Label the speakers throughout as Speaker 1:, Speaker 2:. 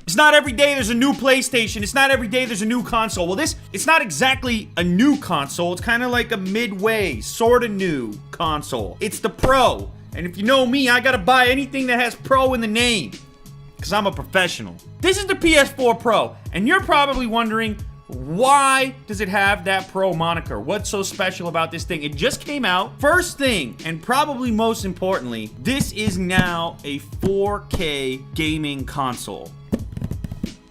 Speaker 1: It's not every day there's a new PlayStation. It's not every day there's a new console. Well, it's not exactly a new console. It's kind of like a midway, sort of new console. It's the Pro. And if you know me, I gotta buy anything that has Pro in the name, because I'm a professional. This is the PS4 Pro, and you're probably wondering, why does it have that Pro moniker? What's so special about this thing? It just came out. First thing, and probably most importantly, this is now a 4K gaming console.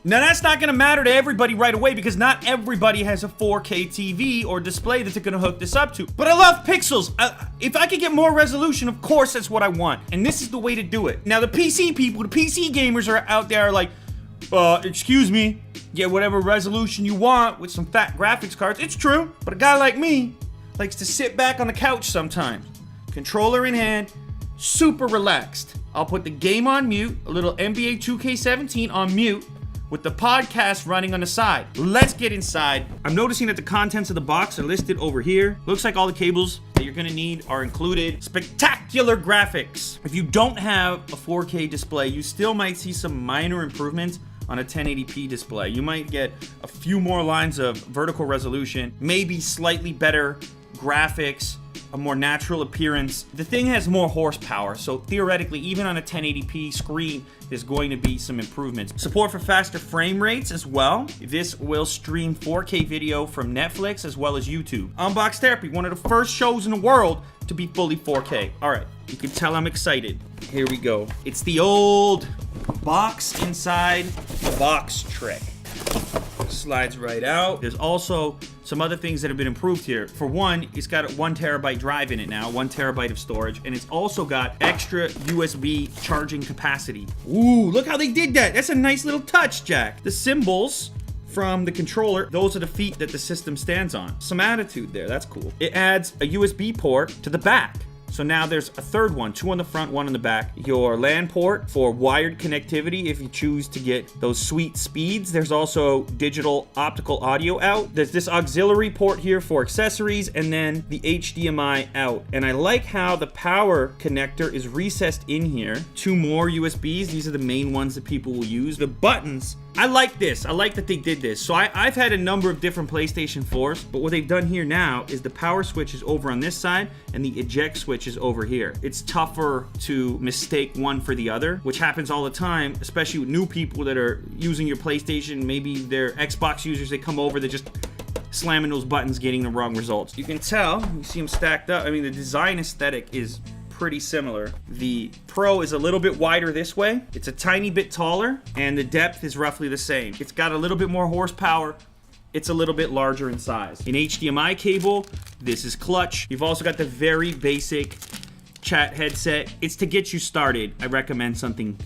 Speaker 1: Now, that's not going to matter to everybody right away because not everybody has a 4K TV or display that they're going to hook this up to. But I love pixels. If I could get more resolution, of course that's what I want. And this is the way to do it. Now, the PC people, the PC gamers are out there like, excuse me, get whatever resolution you want with some fat graphics cards. It's true. But a guy like me likes to sit back on the couch sometimes. Controller in hand, super relaxed. I'll put the game on mute, a little NBA 2K17 on mute, with the podcast running on the side. Let's get inside. I'm noticing that the contents of the box are listed over here. Looks like all the cables that you're gonna need are included. Spectacular graphics. If you don't have a 4K display, you still might see some minor improvements on a 1080p display. You might get a few more lines of vertical resolution, maybe slightly better graphics, a more natural appearance. The thing has more horsepower, so theoretically, even on a 1080p screen, there's going to be some improvements. Support for faster frame rates as well. This will stream 4K video from Netflix as well as YouTube. Unbox Therapy, one of the first shows in the world to be fully 4K. All right, you can tell I'm excited. Here we go. It's the old box inside the box trick. Slides right out. There's also some other things that have been improved here. For one, it's got a 1 terabyte drive in it now, 1 terabyte of storage, and it's also got extra USB charging capacity. Ooh, look how they did that. That's a nice little touch, Jack. The symbols from the controller, those are the feet that the system stands on. Some attitude there, that's cool. It adds a USB port to the back. So now there's a third one, 2 on the front, 1 on the back. Your LAN port for wired connectivity if you choose to get those sweet speeds. There's also digital optical audio out. There's this auxiliary port here for accessories, and then the HDMI out. And I like how the power connector is recessed in here. 2 more USBs. These are the main ones that people will use. The buttons, I like this. I like that they did this. So I've had a number of different PlayStation 4s, but what they've done here now is the power switch is over on this side and the eject switch is over here. It's tougher to mistake one for the other, which happens all the time, especially with new people that are using your PlayStation. Maybe they're Xbox users, they come over, they're just slamming those buttons, getting the wrong results. You can tell, you see them stacked up. I mean, the design aesthetic is pretty similar. The Pro is a little bit wider this way. It's a tiny bit taller, and the depth is roughly the same. It's got a little bit more horsepower. It's a little bit larger in size. An HDMI cable, this is clutch. You've also got the very basic chat headset. It's to get you started. I recommend something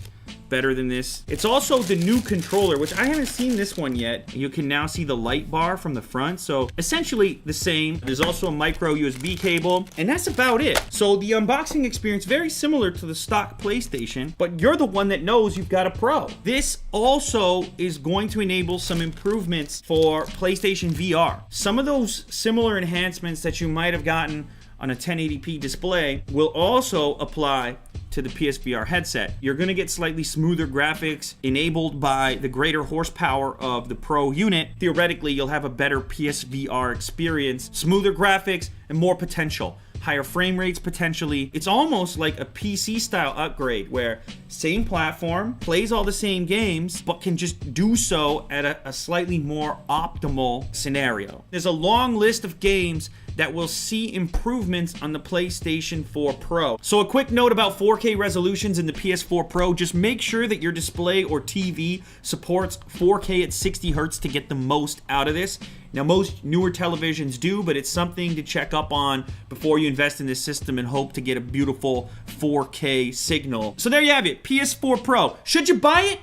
Speaker 1: better than this. It's also the new controller, which I haven't seen this one yet. You can now see the light bar from the front, so essentially the same. There's also a micro USB cable, and that's about it. So the unboxing experience, very similar to the stock PlayStation, but you're the one that knows you've got a Pro. This also is going to enable some improvements for PlayStation VR. Some of those similar enhancements that you might have gotten on a 1080p display will also apply to the PSVR headset. You're gonna get slightly smoother graphics enabled by the greater horsepower of the Pro unit. Theoretically, you'll have a better PSVR experience, smoother graphics, and more potential. Higher frame rates potentially. It's almost like a PC style upgrade where same platform, plays all the same games, but can just do so at a slightly more optimal scenario. There's a long list of games that will see improvements on the PlayStation 4 Pro. So a quick note about 4K resolutions in the PS4 Pro, just make sure that your display or TV supports 4K at 60 Hertz to get the most out of this. Now, most newer televisions do, but it's something to check up on before you invest in this system and hope to get a beautiful 4K signal. So there you have it, PS4 Pro. Should you buy it?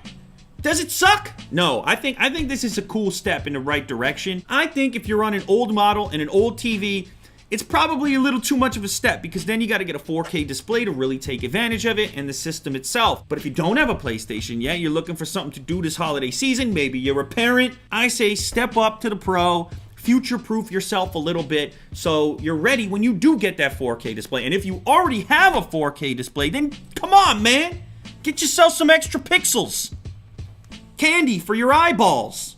Speaker 1: Does it suck? No, I think this is a cool step in the right direction. I think if you're on an old model and an old TV, it's probably a little too much of a step because then you got to get a 4K display to really take advantage of it and the system itself. But if you don't have a PlayStation yet, you're looking for something to do this holiday season, maybe you're a parent, I say step up to the Pro, future-proof yourself a little bit so you're ready when you do get that 4K display. And if you already have a 4K display, then come on, man. Get yourself some extra pixels. Candy for your eyeballs.